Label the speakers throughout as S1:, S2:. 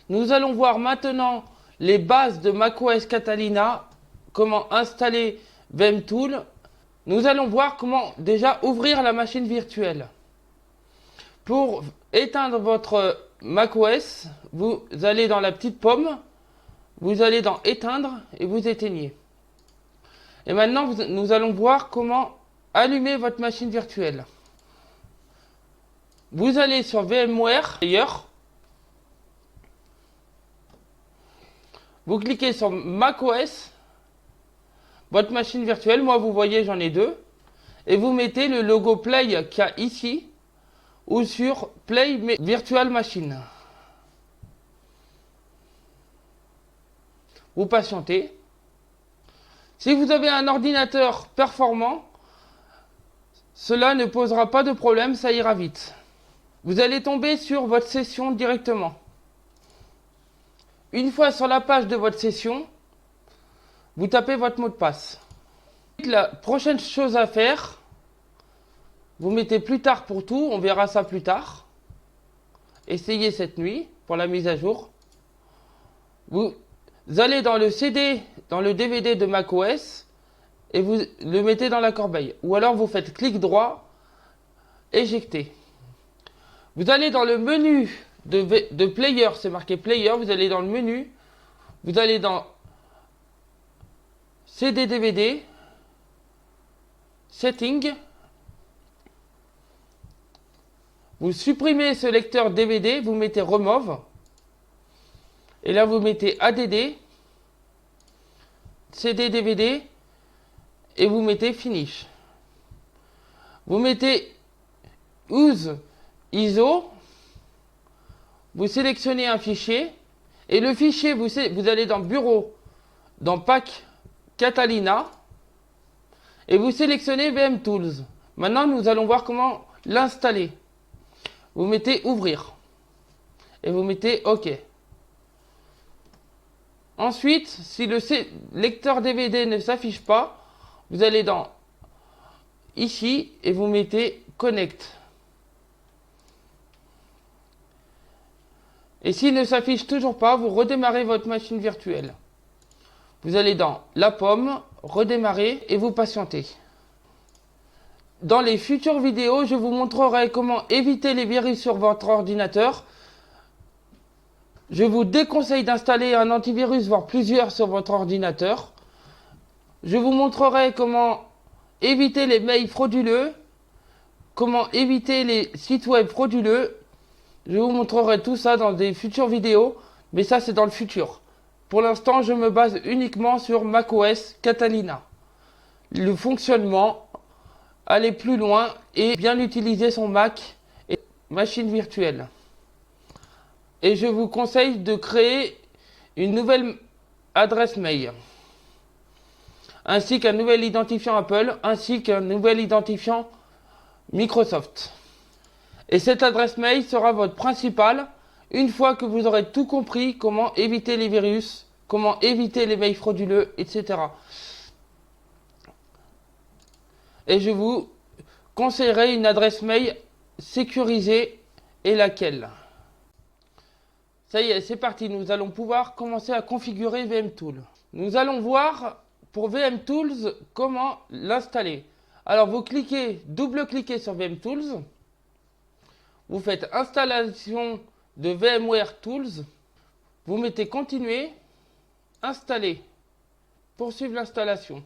S1: Nous allons voir maintenant les bases de macOS Catalina, comment installer VMTool. Nous allons voir comment déjà ouvrir la machine virtuelle. Pour éteindre votre macOS, vous allez dans la petite pomme, vous allez dans éteindre et vous éteignez. Et maintenant, nous allons voir comment allumer votre machine virtuelle. Vous allez sur VMware, ailleurs. Vous cliquez sur macOS, votre machine virtuelle. Moi, vous voyez, j'en ai deux. Et vous mettez le logo Play qu'il y a ici ou sur Play Virtual Machine. Vous patientez. Si vous avez un ordinateur performant, cela ne posera pas de problème, ça ira vite. Vous allez tomber sur votre session directement. Une fois sur la page de votre session, vous tapez votre mot de passe. La prochaine chose à faire, vous mettez plus tard pour tout, on verra ça plus tard. Essayez cette nuit pour la mise à jour. Vous allez dans le CD, dans le DVD de macOS et vous le mettez dans la corbeille. Ou alors vous faites clic droit, éjecter. Vous allez dans le menu de Player, c'est marqué Player, vous allez dans le menu, vous allez dans CD DVD, Settings, vous supprimez ce lecteur DVD, vous mettez Remove, et là vous mettez ADD, CD DVD, et vous mettez Finish. Vous mettez Use ISO, vous sélectionnez un fichier, et le fichier, vous allez dans Bureau, dans Pack Catalina, et vous sélectionnez VMTools. Maintenant, nous allons voir comment l'installer. Vous mettez Ouvrir, et vous mettez OK. Ensuite, si le lecteur DVD ne s'affiche pas, vous allez dans ici, et vous mettez Connect. Et s'il ne s'affiche toujours pas, vous redémarrez votre machine virtuelle. Vous allez dans la pomme, redémarrer et vous patientez. Dans les futures vidéos, je vous montrerai comment éviter les virus sur votre ordinateur. Je vous déconseille d'installer un antivirus, voire plusieurs sur votre ordinateur. Je vous montrerai comment éviter les mails frauduleux, comment éviter les sites web frauduleux. Je vous montrerai tout ça dans des futures vidéos, mais ça c'est dans le futur. Pour l'instant, je me base uniquement sur macOS Catalina. Le fonctionnement, aller plus loin et bien utiliser son Mac et machine virtuelle. Et je vous conseille de créer une nouvelle adresse mail, ainsi qu'un nouvel identifiant Apple, ainsi qu'un nouvel identifiant Microsoft. Et cette adresse mail sera votre principale une fois que vous aurez tout compris comment éviter les virus, comment éviter les mails frauduleux, etc. Et je vous conseillerai une adresse mail sécurisée et laquelle. Ça y est, c'est parti, nous allons pouvoir commencer à configurer VMTools. Nous allons voir pour VMTools comment l'installer. Alors vous double-cliquez sur VMTools. Vous faites installation de VMware Tools. Vous mettez continuer, installer, poursuivre l'installation.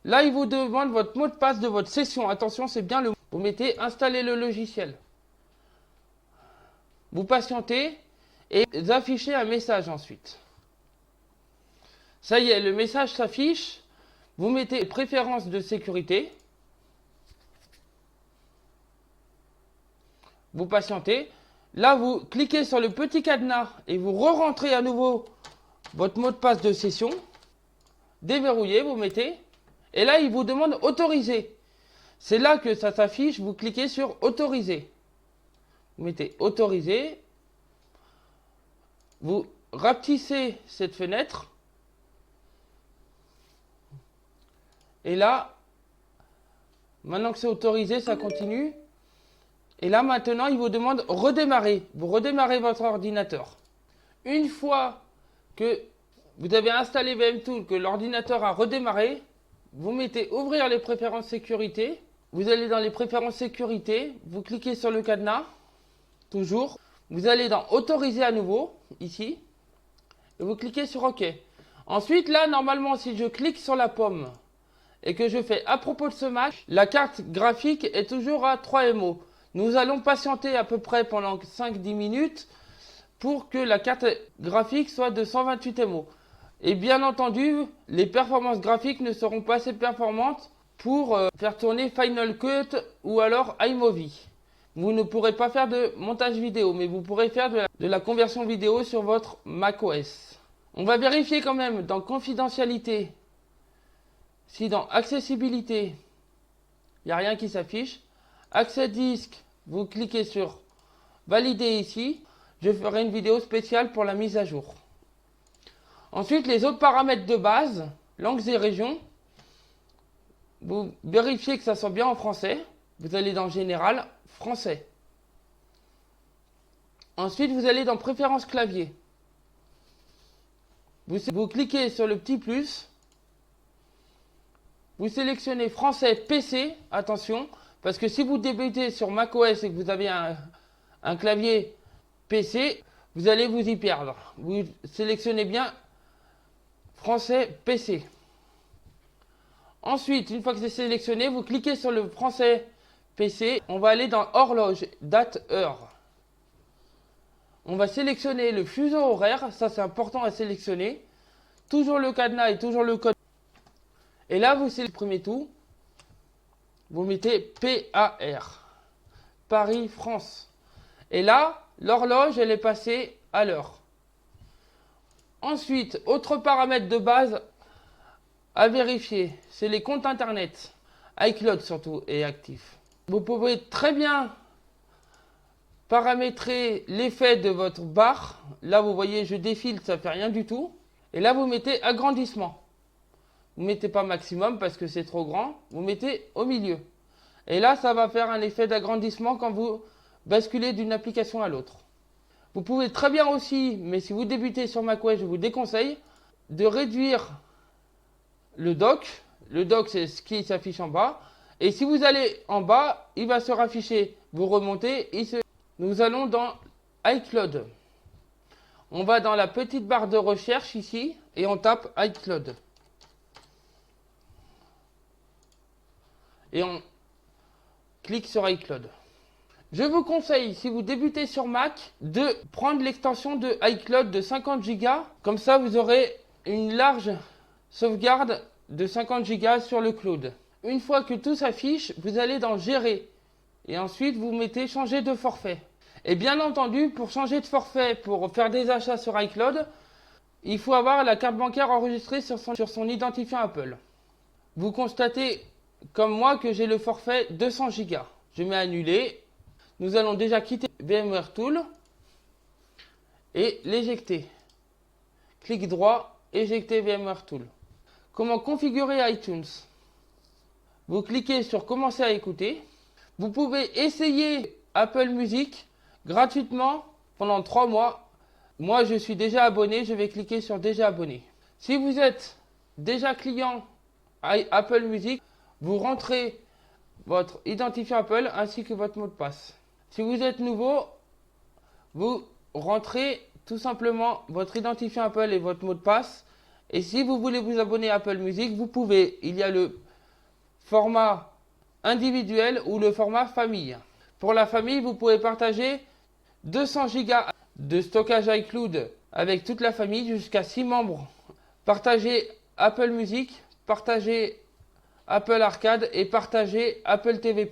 S1: Là, il vous demande votre mot de passe de votre session. Attention, c'est bien le mot. Vous mettez installer le logiciel. Vous patientez et vous affichez un message ensuite. Ça y est, le message s'affiche. Vous mettez préférences de sécurité. Vous patientez. Là, vous cliquez sur le petit cadenas et vous re-rentrez à nouveau votre mot de passe de session. Déverrouillez, vous mettez. Et là, il vous demande autoriser. C'est là que ça s'affiche. Vous cliquez sur autoriser. Vous mettez autoriser. Vous rapetissez cette fenêtre. Et là, maintenant que c'est autorisé, ça continue. Et là, maintenant, il vous demande redémarrer. Vous redémarrez votre ordinateur. Une fois que vous avez installé VMTool, que l'ordinateur a redémarré, vous mettez ouvrir les préférences sécurité. Vous allez dans les préférences sécurité, vous cliquez sur le cadenas, toujours. Vous allez dans autoriser à nouveau, ici, et vous cliquez sur OK. Ensuite, là, normalement, si je clique sur la pomme et que je fais à propos de ce match, la carte graphique est toujours à 3 MO. Nous allons patienter à peu près pendant 5-10 minutes pour que la carte graphique soit de 128 MO. Et bien entendu, les performances graphiques ne seront pas assez performantes pour faire tourner Final Cut ou alors iMovie. Vous ne pourrez pas faire de montage vidéo, mais vous pourrez faire de la conversion vidéo sur votre macOS. On va vérifier quand même dans confidentialité. Si dans accessibilité, il n'y a rien qui s'affiche. Accès disque, vous cliquez sur valider ici. Je ferai une vidéo spéciale pour la mise à jour. Ensuite, les autres paramètres de base, langues et régions. Vous vérifiez que ça soit bien en français. Vous allez dans Général, Français. Ensuite, vous allez dans Préférences clavier. Vous cliquez sur le petit plus. Vous sélectionnez Français PC. Attention, parce que si vous débutez sur macOS et que vous avez un clavier PC, vous allez vous y perdre. Vous sélectionnez bien Français PC. Ensuite, une fois que c'est sélectionné, vous cliquez sur le Français PC. On va aller dans Horloge, date, heure. On va sélectionner le fuseau horaire. Ça, c'est important à sélectionner. Toujours le cadenas et toujours le code. Et là, vous supprimez tout. Vous mettez PAR. Paris, France. Et là, l'horloge, elle est passée à l'heure. Ensuite, autre paramètre de base à vérifier, c'est les comptes internet. iCloud surtout est actif. Vous pouvez très bien paramétrer l'effet de votre barre. Là, vous voyez, je défile, ça ne fait rien du tout. Et là, vous mettez agrandissement. Vous ne mettez pas maximum parce que c'est trop grand. Vous mettez au milieu. Et là, ça va faire un effet d'agrandissement quand vous basculez d'une application à l'autre. Vous pouvez très bien aussi, mais si vous débutez sur macOS, je vous déconseille de réduire le dock. Le dock, c'est ce qui s'affiche en bas. Et si vous allez en bas, il va se rafficher. Vous remontez. Nous allons dans iCloud. On va dans la petite barre de recherche ici et on tape iCloud. Et on clique sur iCloud. Je vous conseille, si vous débutez sur Mac, de prendre l'extension de iCloud de 50 Go. Comme ça, vous aurez une large sauvegarde de 50 Go sur le cloud. Une fois que tout s'affiche, vous allez dans Gérer. Et ensuite, vous mettez Changer de forfait. Et bien entendu, pour changer de forfait, pour faire des achats sur iCloud, il faut avoir la carte bancaire enregistrée sur son identifiant Apple. Vous constatez, comme moi, que j'ai le forfait 200 Go. Je mets Annuler. Nous allons déjà quitter VMware Tool et l'éjecter. Clic droit, éjecter VMware Tool. Comment configurer iTunes? Vous cliquez sur Commencer à écouter. Vous pouvez essayer Apple Music gratuitement pendant 3 mois. Moi, je suis déjà abonné, je vais cliquer sur Déjà abonné. Si vous êtes déjà client Apple Music, vous rentrez votre identifiant Apple ainsi que votre mot de passe. Si vous êtes nouveau, vous rentrez tout simplement votre identifiant Apple et votre mot de passe. Et si vous voulez vous abonner à Apple Music, vous pouvez. Il y a le format individuel ou le format famille. Pour la famille, vous pouvez partager 200 Go de stockage iCloud avec toute la famille jusqu'à 6 membres. Partagez Apple Music, partagez Apple Arcade et partagez Apple TV+.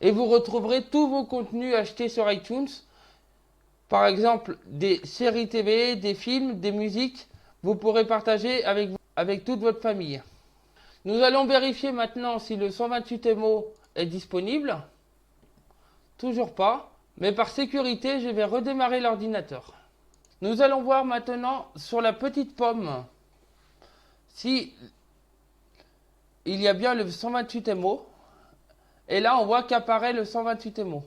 S1: Et vous retrouverez tous vos contenus achetés sur iTunes. Par exemple, des séries TV, des films, des musiques. Vous pourrez partager avec toute votre famille. Nous allons vérifier maintenant si le 128 MO est disponible. Toujours pas. Mais par sécurité, je vais redémarrer l'ordinateur. Nous allons voir maintenant sur la petite pomme si il y a bien le 128 MO. Et là, on voit qu'apparaît le 128 MO.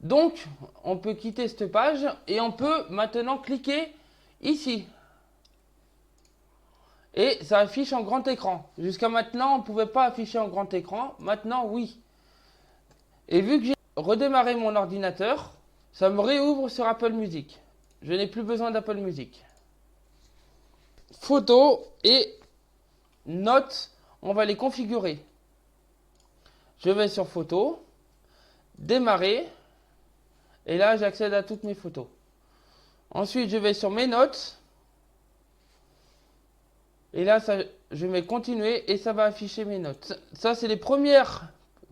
S1: Donc, on peut quitter cette page et on peut maintenant cliquer ici. Et ça affiche en grand écran. Jusqu'à maintenant, on ne pouvait pas afficher en grand écran. Maintenant, oui. Et vu que j'ai redémarré mon ordinateur, ça me réouvre sur Apple Music. Je n'ai plus besoin d'Apple Music. Photos et notes, on va les configurer. Je vais sur Photos, Démarrer. Et là, j'accède à toutes mes photos. Ensuite, je vais sur Mes notes. Et là, je mets Continuer et ça va afficher mes notes. Ça, c'est les premières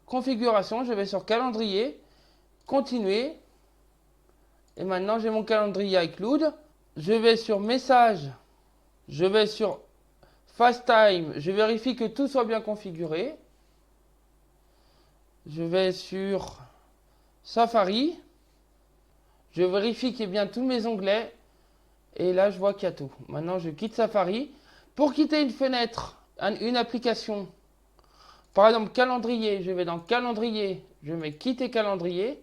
S1: configurations. Je vais sur Calendrier, Continuer. Et maintenant, j'ai mon calendrier iCloud. Je vais sur Messages. Je vais sur FaceTime. Je vérifie que tout soit bien configuré. Je vais sur Safari. Je vérifie qu'il y ait bien tous mes onglets. Et là, je vois qu'il y a tout. Maintenant, je quitte Safari. Pour quitter une fenêtre, une application, par exemple calendrier, je vais dans calendrier, je mets quitter calendrier.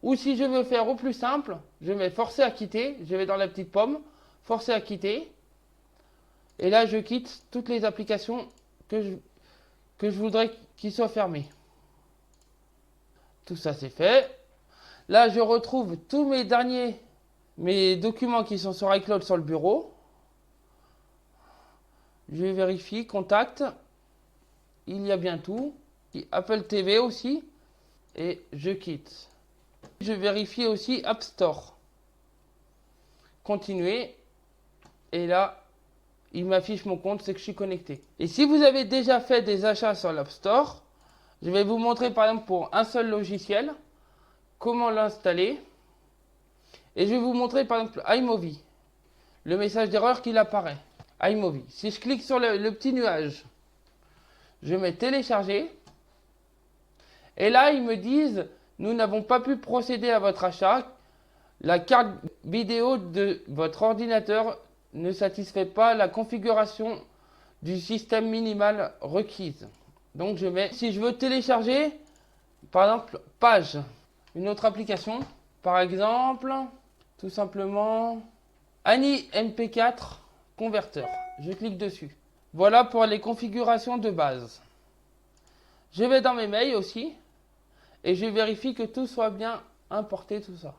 S1: Ou si je veux faire au plus simple, je mets forcer à quitter, je vais dans la petite pomme, forcer à quitter. Et là, je quitte toutes les applications que je voudrais qu'ils soient fermées. Tout ça, c'est fait. Là, je retrouve tous mes documents qui sont sur iCloud sur le bureau. Je vérifie, contact, il y a bien tout. Apple TV aussi. Et je quitte. Je vérifie aussi App Store. Continuer. Et là, il m'affiche mon compte, c'est que je suis connecté. Et si vous avez déjà fait des achats sur l'App Store, je vais vous montrer par exemple pour un seul logiciel, comment l'installer. Et je vais vous montrer par exemple iMovie. Le message d'erreur qu'il apparaît. iMovie. Si je clique sur le petit nuage, je mets télécharger. Et là, ils me disent, nous n'avons pas pu procéder à votre achat. La carte vidéo de votre ordinateur ne satisfait pas la configuration du système minimal requise. Donc je mets, si je veux télécharger, par exemple, Page, une autre application, par exemple, tout simplement, Annie MP4 converteur. Je clique dessus. Voilà pour les configurations de base. Je vais dans mes mails aussi et je vérifie que tout soit bien importé, tout ça.